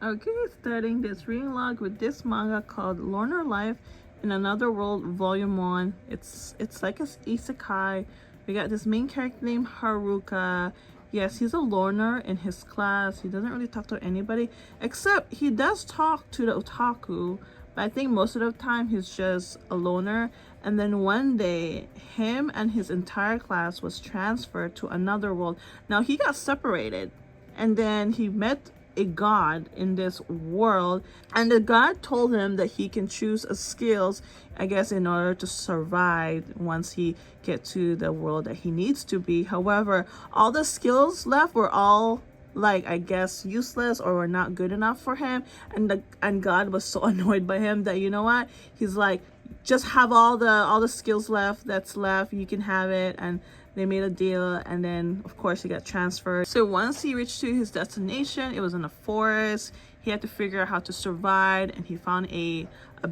Okay, starting this reading log with this manga called LNER Life in Another World Volume 1. It's like a isekai. We got this main character named Haruka. Yes, he's a loner in his class. He doesn't really talk to anybody, except he does talk to the otaku, but I think most of the time he's just a loner. And then one day, him and his entire class was transferred to another world. Now, he got separated, and then he met a god in this world, and the god told him that he can choose a skills, I guess, in order to survive once he get to the world that he needs to be. However, all the skills left were all, like, I guess, useless or were not good enough for him, and God was so annoyed by him that, you know what, he's like, just have all the skills that's left, you can have it. And they made a deal, and then of course he got transferred. So once he reached to his destination, it was in a forest. He had to figure out how to survive, and he found a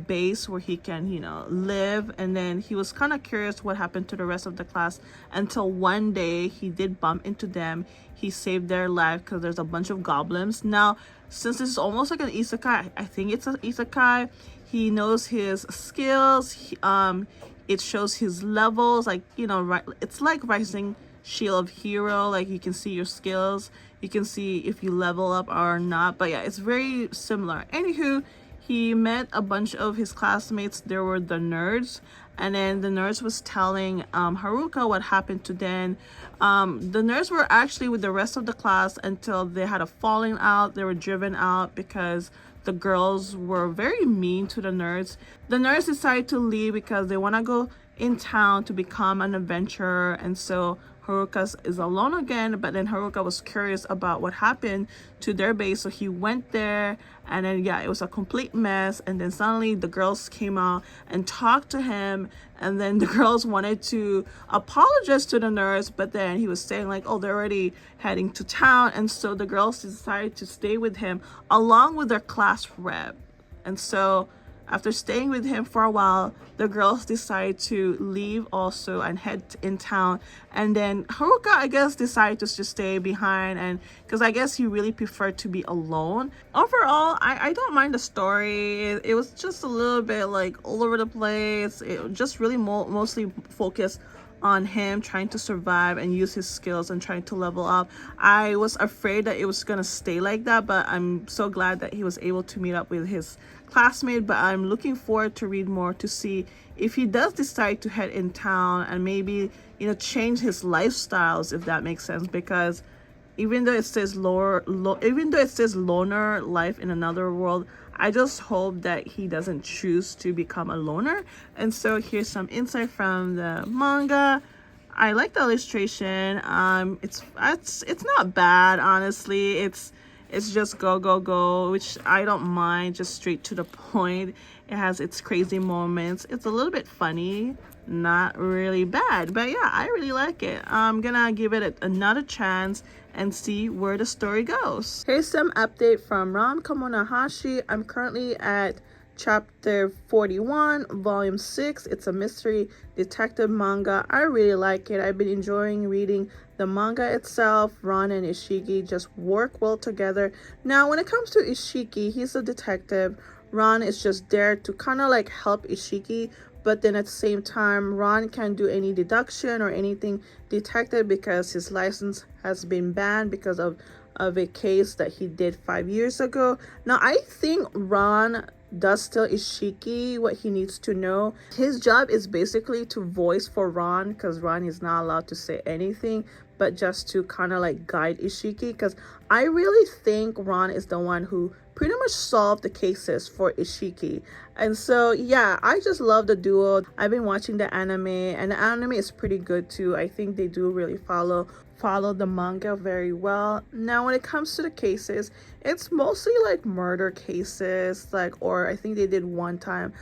base where he can, you know, live. And then he was kind of curious what happened to the rest of the class, until one day he did bump into them. He saved their life because there's a bunch of goblins. Now, since this is almost like an isekai, I think it's an isekai, he knows his skills. It shows his levels, like, you know, right, it's like Rising Shield of Hero, like you can see your skills, you can see if you level up or not. But yeah, it's very similar. Anywho, he met a bunch of his classmates. There were the nerds, and then the nerds was telling Haruka what happened to them. The nerds were actually with the rest of the class until they had a falling out. They were driven out because the girls were very mean to the nerds. The nerds decided to leave because they want to go in town to become an adventurer, and so Haruka is alone again. But then Haruka was curious about what happened to their base, so he went there, and then yeah, it was a complete mess. And then suddenly the girls came out and talked to him, and then the girls wanted to apologize to the nerds, but then he was saying like, oh, they're already heading to town. And so the girls decided to stay with him along with their class rep. And so after staying with him for a while, the girls decided to leave also and head in town. And then Haruka, I guess, decided to just stay behind, and because I guess he really preferred to be alone. Overall, I don't mind the story. It was just a little bit like all over the place. It just really mostly focused on him trying to survive and use his skills and trying to level up. I was afraid that it was gonna stay like that, but I'm so glad that he was able to meet up with his classmate. But I'm looking forward to read more to see if he does decide to head in town and maybe, you know, change his lifestyles, if that makes sense. Because even though it says loner life in another world, I just hope that he doesn't choose to become a loner. And so here's some insight from the manga. I like the illustration. It's not bad, honestly. It's just go, which I don't mind, just straight to the point. It has its crazy moments. It's a little bit funny, not really bad, but yeah, I really like it. I'm gonna give it another chance and see where the story goes. Here's some update from Kon Aashi. I'm currently at chapter 41, volume 6. It's a mystery detective manga. I really like it. I've been enjoying reading the manga itself. Ron and Ishiki just work well together. Now, when it comes to Ishiki, he's a detective. Ron is just there to kind of like help Ishiki, but then at the same time, Ron can't do any deduction or anything detective because his license has been banned because of a case that he did 5 years ago. Now, I think Ron does tell Ishiki what he needs to know. His job is basically to voice for Ron, because Ron is not allowed to say anything, but just to kind of like guide Ishiki, because I really think Ron is the one who pretty much solved the cases for Ishiki. And so yeah, I just love the duo. I've been watching the anime, and the anime is pretty good too. I think they do really follow the manga very well. Now, when it comes to the cases, it's mostly like murder cases, like, or I think they did one time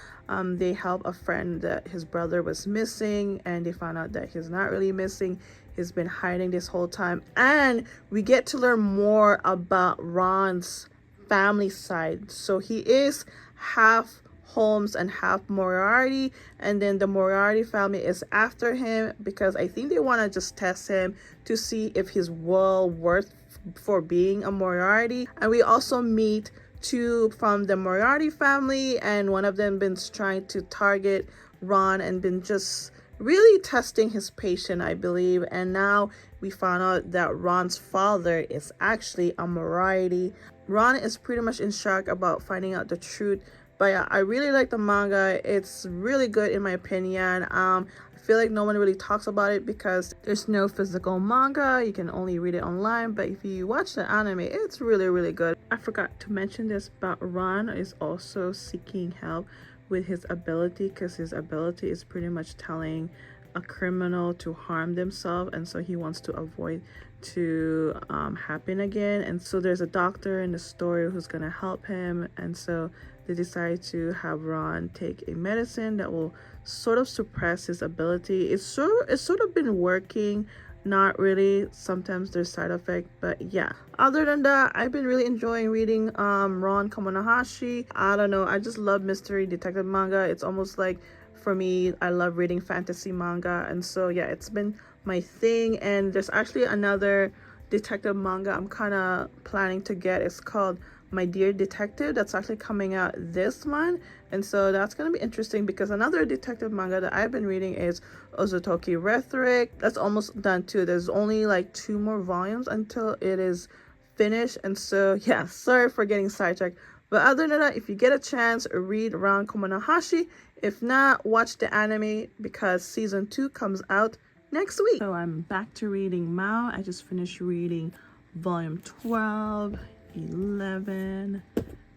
they helped a friend that his brother was missing, and they found out that he's not really missing. He's been hiding this whole time, and we get to learn more about Ron's family side. So he is half Holmes and half Moriarty, and then the Moriarty family is after him because I think they want to just test him to see if he's well worth for being a Moriarty. And we also meet two from the Moriarty family, and one of them been trying to target Ron and been just really testing his patience, I believe. And now we found out that Ron's father is actually a Moriarty. Ron is pretty much in shock about finding out the truth. But yeah, I really like the manga. It's really good in my opinion. I feel like no one really talks about it because there's no physical manga. You can only read it online. But if you watch the anime, it's really good. I forgot to mention this, but Ron is also seeking help with his ability, because his ability is pretty much telling a criminal to harm themselves, and so he wants to avoid to happen again. And so there's a doctor in the story who's gonna help him, and so they decide to have Ron take a medicine that will sort of suppress his ability. It's sort of been working, not really. Sometimes there's side effect, but yeah, other than that, I've been really enjoying reading Kon Aashi. I don't know, I just love mystery detective manga. It's almost like, for me, I love reading fantasy manga, and so yeah, it's been my thing. And there's actually another detective manga I'm kind of planning to get. It's called My Dear Detective. That's actually coming out this month, and so that's going to be interesting, because another detective manga that I've been reading is Ozotoki Rhetoric. That's almost done too. There's only like 2 more volumes until it is finished, and so yeah, sorry for getting sidetracked. But other than that, if you get a chance, read around Kon Aashi. If not, watch the anime, because season 2 comes out next week. So I'm back to reading Mao. I just finished reading volume 12, 11,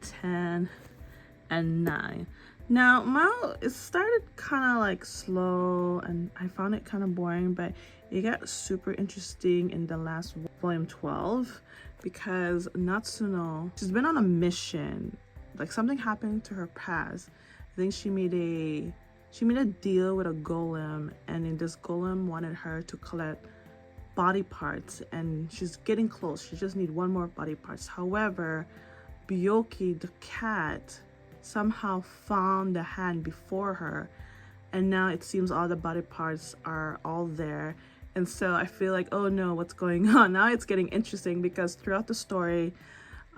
10, and 9. Now, Mao, it started kind of like slow, and I found it kind of boring, but it got super interesting in the last volume 12, because Natsuno, she's been on a mission. Like, something happened to her past. I think she made a deal with a golem, and in this golem wanted her to collect body parts, and she's getting close. She just needs 1 more body parts. However, Byoki the cat somehow found the hand before her, and now it seems all the body parts are all there. And so I feel like, oh no, what's going on? Now it's getting interesting, because throughout the story,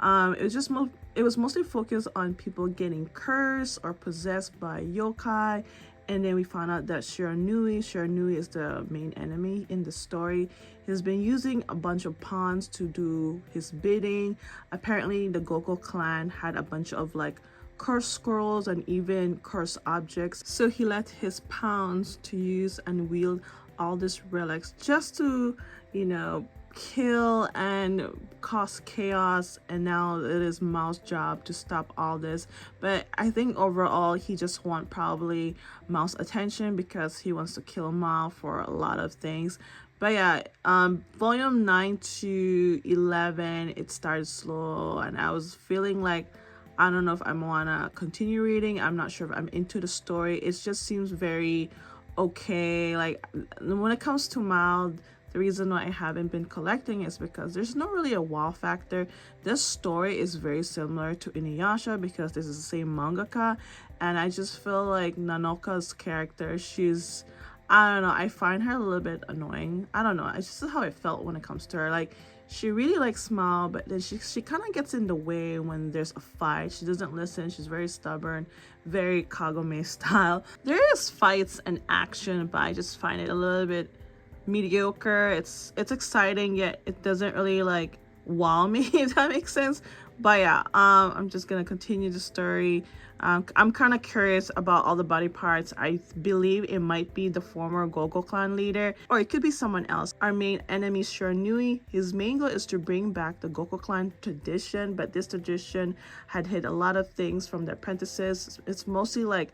it was mostly focused on people getting cursed or possessed by yokai. And then we found out that Shiranui is the main enemy in the story. He's been using a bunch of pawns to do his bidding. Apparently the Goko clan had a bunch of like cursed scrolls and even cursed objects, so he let his pawns to use and wield all these relics just to, you know, kill and cause chaos. And now it is Mao's job to stop all this. But I think overall he just wants probably Mao's attention, because he wants to kill Mao for a lot of things. But yeah, volume 9 to 11, it started slow, and I was feeling like, I don't know if I want to continue reading. I'm not sure if I'm into the story. It just seems very okay. Like, when it comes to Mao, the reason why I haven't been collecting is because there's not really a wow factor. This story is very similar to Inuyasha, because this is the same mangaka, and I just feel like Nanoka's character, she's, I don't know, I find her a little bit annoying. I don't know, it's just how it felt when it comes to her. Like, she really likes Mao, but then she kind of gets in the way when there's a fight. She doesn't listen. She's very stubborn, very Kagome style. There is fights and action, but I just find it a little bit mediocre. It's exciting, yet it doesn't really like wow me, if that makes sense. But yeah, I'm just gonna continue the story. I'm kind of curious about all the body parts. I believe it might be the former Goko clan leader, or it could be someone else. Our main enemy, Shiranui, his main goal is to bring back the Goko clan tradition, but this tradition had hid a lot of things from the apprentices. It's mostly like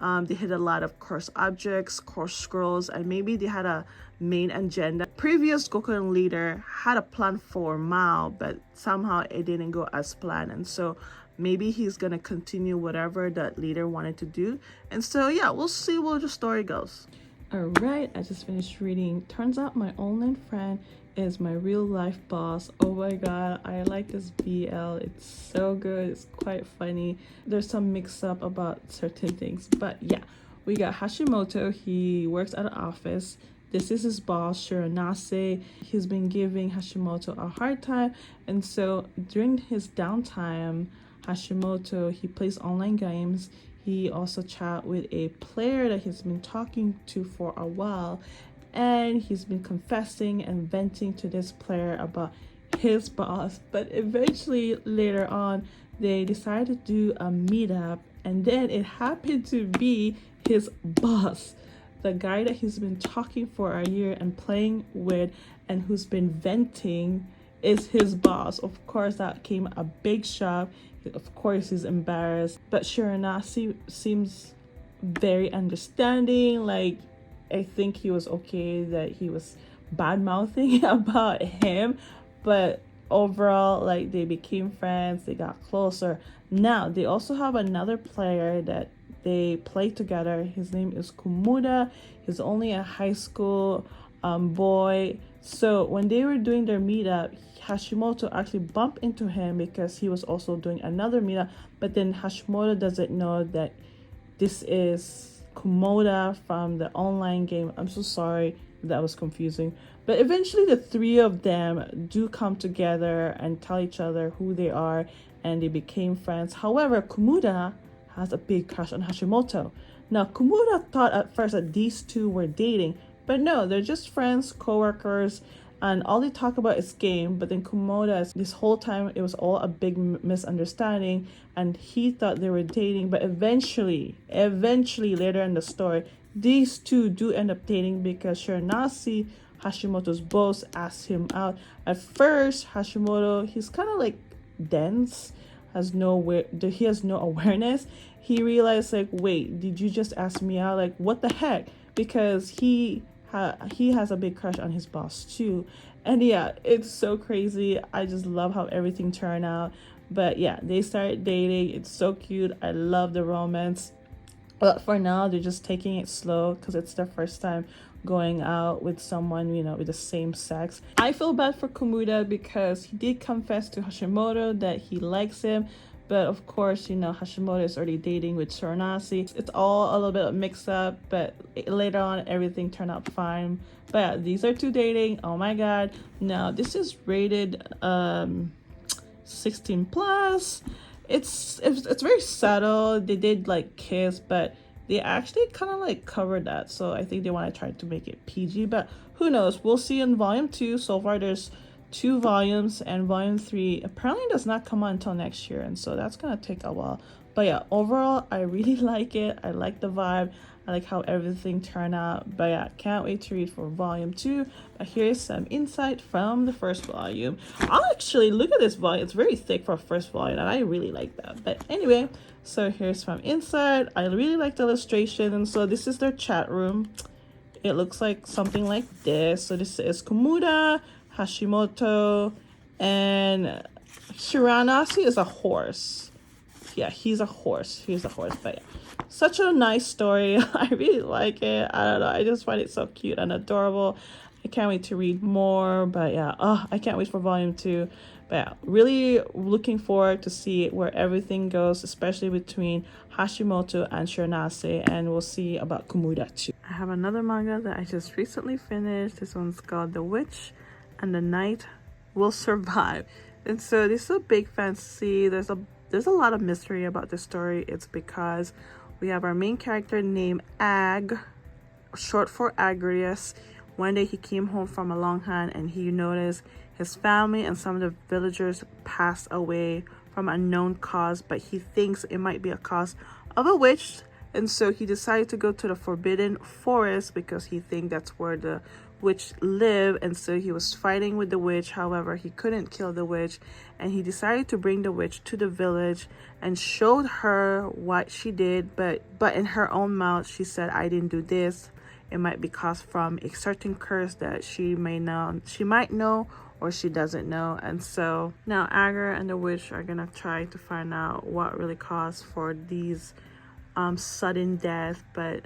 they hid a lot of cursed objects, cursed scrolls, and maybe they had a main agenda. Previous Gokuen leader had a plan for Mao, but somehow it didn't go as planned, and so maybe he's gonna continue whatever that leader wanted to do. And so yeah, we'll see where the story goes. All right, I just finished reading. Turns out my online friend is my real life boss. Oh my god, I like this BL. It's so good. It's quite funny. There's some mix up about certain things, but yeah, we got Hashimoto. He works at an office. This is his boss, Shiranase. He's been giving Hashimoto a hard time, and so during his downtime, Hashimoto, he plays online games. He also chat with a player that he's been talking to for a while, and he's been confessing and venting to this player about his boss. But eventually later on they decided to do a meetup, and then it happened to be his boss, the guy that he's been talking for a year and playing with and who's been venting is his boss. Of course, that came a big shock. Of course, he's embarrassed, but Shiranase seems very understanding. Like, I think he was okay that he was bad mouthing about him, but overall, like, they became friends, they got closer. Now they also have another player that they play together. His name is Kumuda. He's only a high school boy. So when they were doing their meetup, Hashimoto actually bumped into him because he was also doing another meetup. But then Hashimoto doesn't know that this is Kumoda from the online game. I'm so sorry, that was confusing. But eventually the three of them do come together and tell each other who they are, and they became friends. However, Kumuda has a big crush on Hashimoto. Now, Kumuda thought at first that these two were dating, but no, they're just friends, co-workers, and all they talk about is game. But then Kumuda, this whole time, it was all a big misunderstanding, and he thought they were dating. But eventually later in the story, these two do end up dating because Shiranase, Hashimoto's boss, asked him out. At first, Hashimoto, he's kind of like dense, he has no awareness. He realized, like, wait, did you just ask me out? Like, what the heck? Because he has a big crush on his boss too. And yeah, it's so crazy. I just love how everything turned out. But yeah, they started dating. It's so cute. I love the romance. But for now, they're just taking it slow because it's their first time going out with someone, you know, with the same sex. I feel bad for Kumuda because he did confess to Hashimoto that he likes him. But of course, you know, Hashimoto is already dating with Shiranase. It's all a little bit mixed up, but later on, everything turned out fine. But yeah, these are two dating. Oh my god. Now, this is rated 16 plus. It's very subtle. They did like kiss, but they actually kind of like covered that. So I think they want to try to make it PG, but who knows? We'll see in volume 2. So far, there's 2 volumes, and volume 3 apparently does not come out until next year, and so that's gonna take a while. But yeah, overall, I really like it. I like the vibe. I like how everything turned out. But yeah, can't wait to read for volume 2. But here's some insight from the first volume. I'll actually look at this volume. It's very thick for a first volume, and I really like that. But anyway, so here's from inside. I really like the illustration, and so this is their chat room. It looks like something like this. So this is Kumuda, Hashimoto, and Shiranase is a horse. Yeah, he's a horse. But yeah, such a nice story. I really like it. I don't know, I just find it so cute and adorable. I can't wait to read more. But yeah, I can't wait for volume 2. But yeah, really looking forward to see where everything goes, especially between Hashimoto and Shiranase, and we'll see about Kumuda too. I have another manga that I just recently finished. This one's called The Witch and the Night Will Survive. And so this is a big fantasy. There's a lot of mystery about this story. It's because we have our main character named Ag, short for Agrius. One day he came home from a long hunt and he noticed his family and some of the villagers passed away from unknown cause, but he thinks it might be a cause of a witch. And so he decided to go to the forbidden forest because he thinks that's where the witch live. And so he was fighting with the witch. However, he couldn't kill the witch, and he decided to bring the witch to the village and showed her what she did, but in her own mouth she said, I didn't do this. It might be caused from a certain curse that she might know or she doesn't know. And so now Agar and the witch are gonna try to find out what really caused for these sudden death. But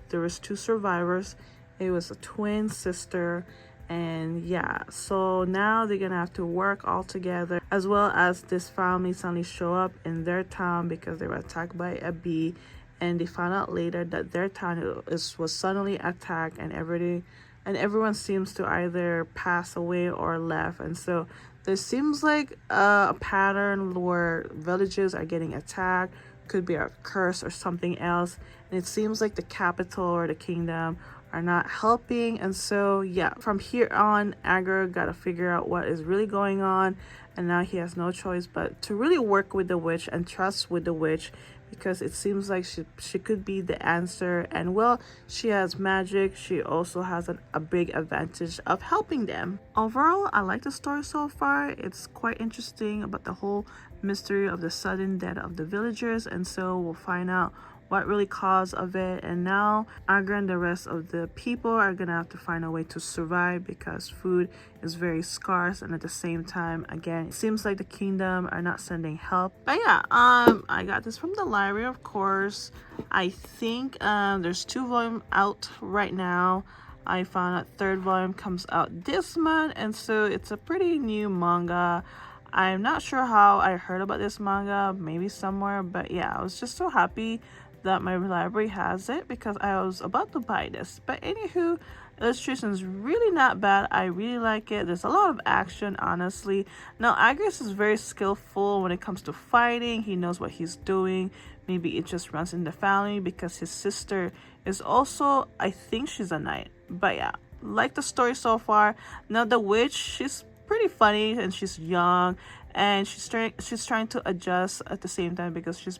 there was 2 survivors. It was a twin sister, and yeah, so now they're gonna have to work all together, as well as this family suddenly show up in their town because they were attacked by a bee, and they found out later that their town was suddenly attacked, and everyone seems to either pass away or left. And so there seems like a pattern where villages are getting attacked. Could be a curse or something else, and it seems like the capital or the kingdom are not helping. And so yeah, from here on, Agar got to figure out what is really going on, and now he has no choice but to really work with the witch and trust with the witch, because it seems like she could be the answer. And well, she has magic, she also has a big advantage of helping them. Overall, I like the story so far. It's quite interesting about the whole mystery of the sudden death of the villagers, and so we'll find out what really caused of it. And now Agra and the rest of the people are gonna have to find a way to survive, because food is very scarce, and at the same time, again, it seems like the kingdom are not sending help. But yeah, I got this from the library, of course. I think there's 2 volumes out right now. I found out 3rd volume comes out this month, and so it's a pretty new manga. I'm not sure how I heard about this manga, maybe somewhere, but yeah, I was just so happy that my library has it, because I was about to buy this. But anywho, illustration is really not bad. I really like it. There's a lot of action, honestly. Now Agris is very skillful when it comes to fighting. He knows what he's doing. Maybe it just runs in the family, because his sister is also, I think she's a knight. But yeah, like the story so far. Now the witch, she's pretty funny, and she's young, and she's trying to adjust at the same time, because she's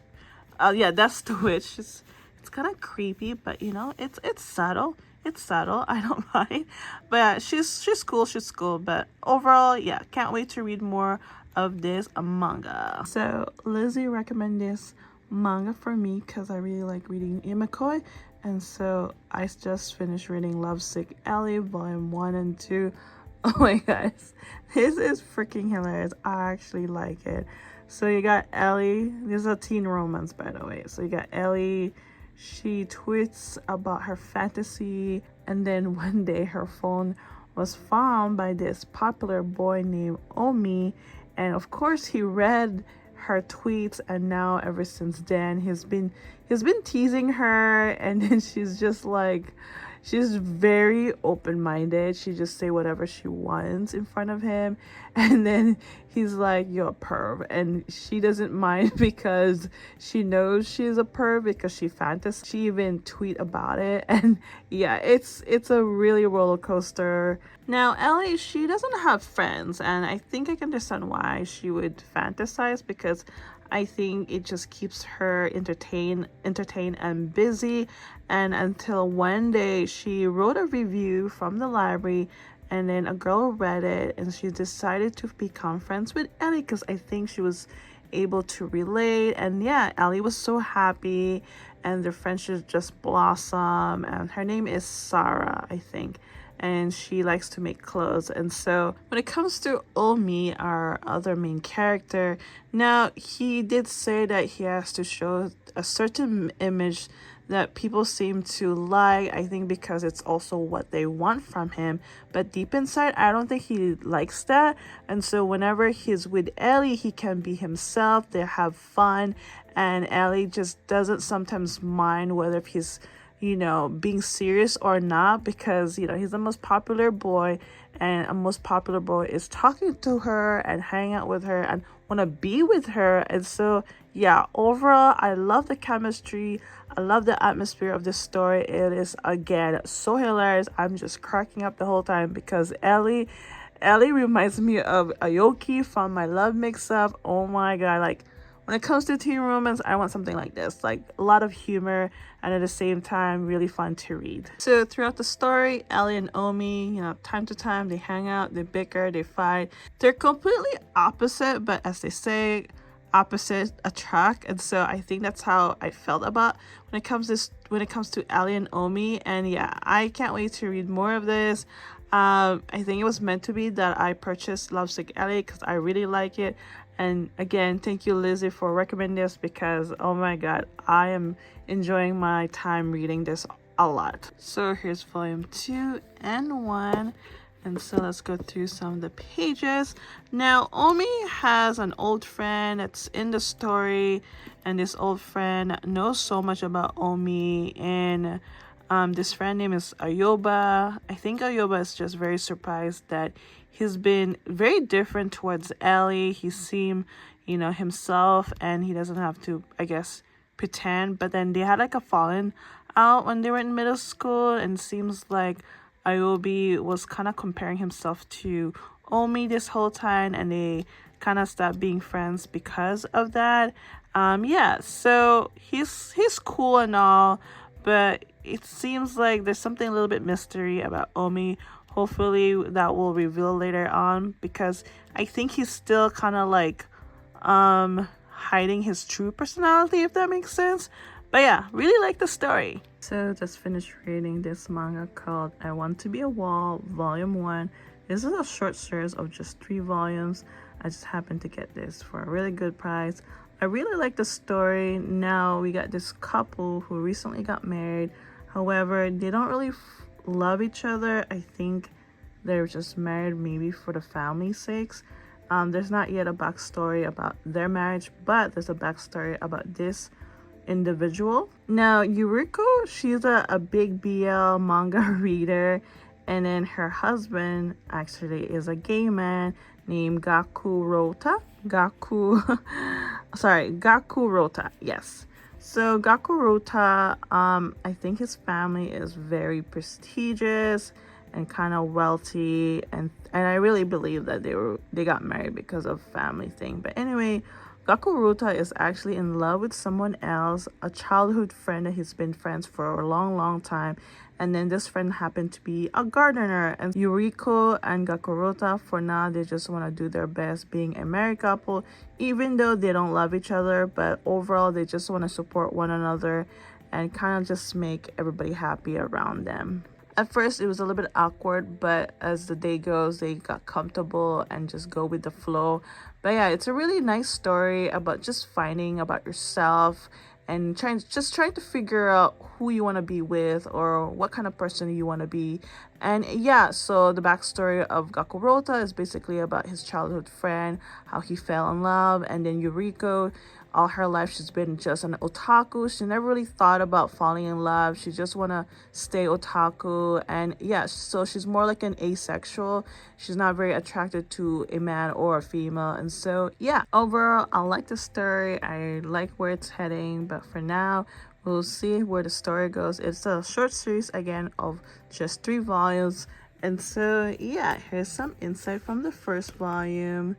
yeah, that's the witch. It's kind of creepy, but you know, it's subtle. It's subtle. I don't mind. But yeah, she's cool. But overall, yeah, can't wait to read more of this manga. So Lizzie recommended this manga for me because I really like reading imakoi, and so I just finished reading Sck Ellie volume 1 and 2. Oh my guys, this is freaking hilarious. I actually like it. So you got Ellie. This is a teen romance, by the way. So you got Ellie. She tweets about her fantasy, and then one day her phone was found by this popular boy named Omi, and of course he read her tweets, and now ever since then he's been teasing her, and then she's just like, she's very open-minded. She just say whatever she wants in front of him, and then he's like, you're a perv, and she doesn't mind because she knows she's a perv, because she fantasizes. She even tweet about it, and yeah, it's a really roller coaster. Now Ellie, she doesn't have friends, and I think I can understand why she would fantasize, because I think it just keeps her entertained and busy. And until one day she wrote a review from the library, and then a girl read it, and she decided to become friends with Ellie, because I think she was able to relate. And yeah, Ellie was so happy, and their friendship just blossomed. And her name is Sarah, I think, and she likes to make clothes. And so when it comes to Omi, our other main character, now he did say that he has to show a certain image that people seem to like, I think because it's also what they want from him. But deep inside, I don't think he likes that. And so whenever he's with Ellie, he can be himself. They have fun, and Ellie just doesn't sometimes mind whether he's, you know, being serious or not, because, you know, he's the most popular boy, and a most popular boy is talking to her and hanging out with her and want to be with her. And so yeah, overall, I love the chemistry. I love the atmosphere of this story. It is, again, so hilarious. I'm just cracking up the whole time, because Ellie reminds me of Aoki from My Love Mix-Up. Oh my god, like, when it comes to teen romance, I want something like this, like a lot of humor, and at the same time really fun to read. So throughout the story, Ellie and Omi, you know, time to time they hang out, they bicker, they fight. They're completely opposite, but as they say, opposite attract. And so I think that's how I felt about when it comes to Ellie and Omi. And yeah, I can't wait to read more of this. I think it was meant to be that I purchased Sck Ellie, because I really like it. And again, thank you, Lizzie, for recommending this, because oh my god, I am enjoying my time reading this a lot. So here's volume 2 and 1. And so let's go through some of the pages. Now, Omi has an old friend that's in the story, and this old friend knows so much about Omi. And this friend name is Ayoba. I think Ayoba is just very surprised that he's been very different towards Ellie. He seemed, you know, himself, and he doesn't have to, I guess, pretend. But then they had like a falling out when they were in middle school, and seems like Ayobi was kind of comparing himself to Omi this whole time, and they kind of stopped being friends because of that. Yeah, so he's cool and all, but it seems like there's something a little bit mystery about Omi. Hopefully that will reveal later on, because I think he's still kind of like hiding his true personality, if that makes sense. But yeah, really like the story. So just finished reading this manga called I Want to Be a Wall Volume 1. This is a short series of just 3 volumes. I just happened to get this for a really good price. I really like the story. Now we got this couple who recently got married. However, they don't really love each other. I think they're just married maybe for the family's sakes. There's not yet a backstory about their marriage, but there's a backstory about this individual. Now Yuriko, she's a big BL manga reader, and then her husband actually is a gay man named Gakurota. Gakurota, yes. So Gakurota, I think his family is very prestigious and kind of wealthy, and I really believe that they got married because of family thing. But anyway, Gakurota is actually in love with someone else, a childhood friend that he's been friends for a long time. And then this friend happened to be a gardener. And Yuriko and Gakurota, for now, they just want to do their best being a married couple, even though they don't love each other. But overall, they just want to support one another and kind of just make everybody happy around them. At first, it was a little bit awkward, but as the day goes, they got comfortable and just go with the flow. But yeah, it's a really nice story about just finding about yourself and trying to figure out who you want to be with or what kind of person you want to be. And yeah, so the backstory of Gakurota is basically about his childhood friend, how he fell in love, and then Yuriko, all her life she's been just an otaku. She never really thought about falling in love. She just want to stay otaku. And yeah, so she's more like an asexual. She's not very attracted to a man or a female. And so yeah, overall I like the story. I like where it's heading, but for now we'll see where the story goes. It's a short series again of just 3 volumes. And so yeah, here's some insight from the first volume.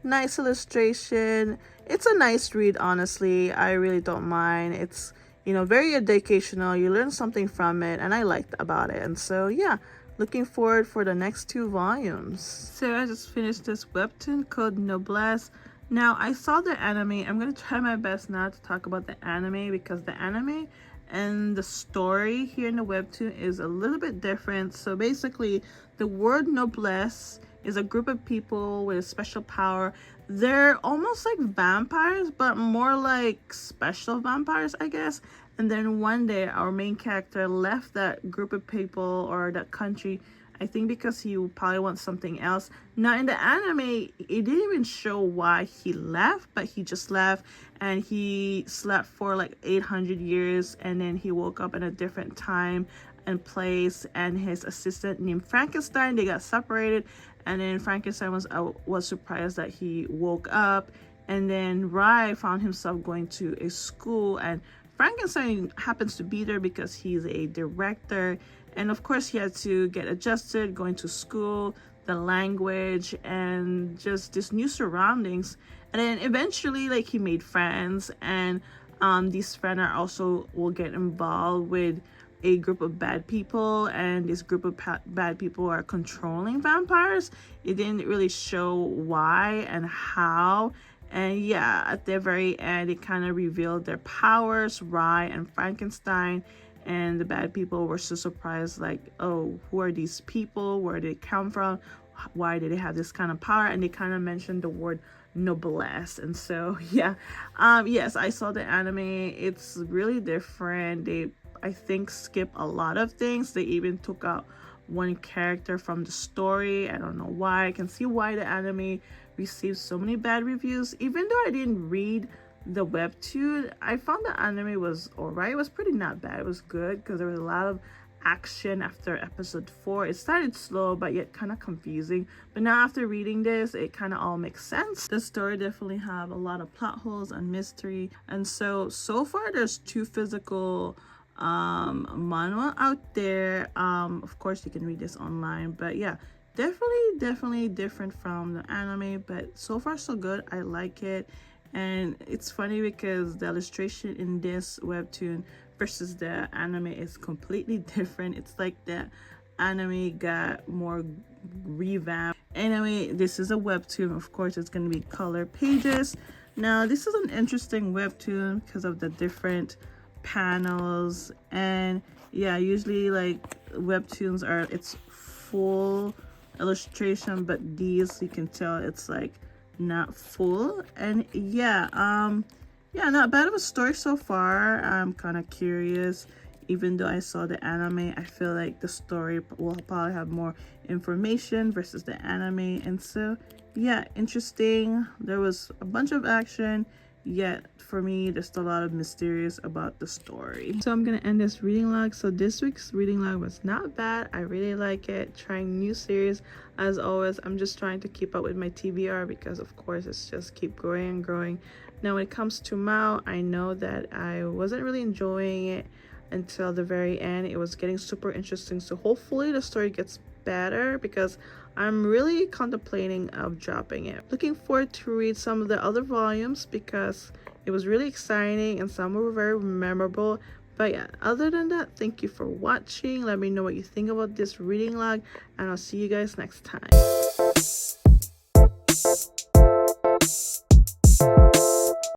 Nice illustration. It's a nice read, honestly. I really don't mind. It's, you know, very educational. You learn something from it, and I liked about it. And so yeah, looking forward for the next 2 volumes. So I just finished this webtoon called Noblesse. Now I saw the anime. I'm gonna try my best not to talk about the anime, because the anime and the story here in the webtoon is a little bit different. So basically, the word noblesse is a group of people with a special power. They're almost like vampires, but more like special vampires, I guess. And then one day our main character left that group of people or that country, I think because he probably wants something else. Now in the anime, it didn't even show why he left, but he just left, and he slept for like 800 years, and then he woke up in a different time and place, and his assistant named Frankenstein, they got separated. And then Frankenstein was surprised that he woke up. And then Rai found himself going to a school, and Frankenstein happens to be there because he's a director. And of course he had to get adjusted going to school, the language, and just this new surroundings. And then eventually, like, he made friends, and these friends are also will get involved with a group of bad people, and this group of bad people are controlling vampires. It didn't really show why and how. And yeah, at the very end, it kind of revealed their powers, Rai and Frankenstein. And the bad people were so surprised, like, oh, who are these people? Where did they come from? Why did they have this kind of power? And they kind of mentioned the word noblesse. And so yeah, yes, I saw the anime. It's really different. They, I think, skip a lot of things. They even took out one character from the story. I don't know why. I can see why the anime received so many bad reviews. Even though I didn't read the webtoon, I found the anime was alright. It was pretty not bad. It was good because there was a lot of action after episode 4. It started slow but yet kind of confusing, but now after reading this, it kind of all makes sense. The story definitely have a lot of plot holes and mystery, and so far there's 2 physical manhwa out there. Of course you can read this online, but yeah, definitely different from the anime, but so far so good. I like it. And it's funny because the illustration in this webtoon versus the anime is completely different. It's like the anime got more revamped. Anyway, this is a webtoon. Of course, it's going to be color pages. Now, this is an interesting webtoon because of the different panels. And yeah, usually like webtoons are, it's full illustration, but these, you can tell it's like not full. And yeah, not bad of a story so far. I'm kind of curious. Even though I saw the anime, I feel like the story will probably have more information versus the anime. And so yeah, interesting. There was a bunch of action, yet for me there's still a lot of mysterious about the story. So I'm gonna end this reading log. So this week's reading log was not bad. I really like it. Trying new series. As always, I'm just trying to keep up with my TBR because of course it's just keep growing and growing. Now when it comes to Mao, I know that I wasn't really enjoying it until the very end. It was getting super interesting, so hopefully the story gets better because I'm really contemplating of dropping it. Looking forward to read some of the other volumes because it was really exciting and some were very memorable. But yeah, other than that, thank you for watching. Let me know what you think about this reading log, and I'll see you guys next time.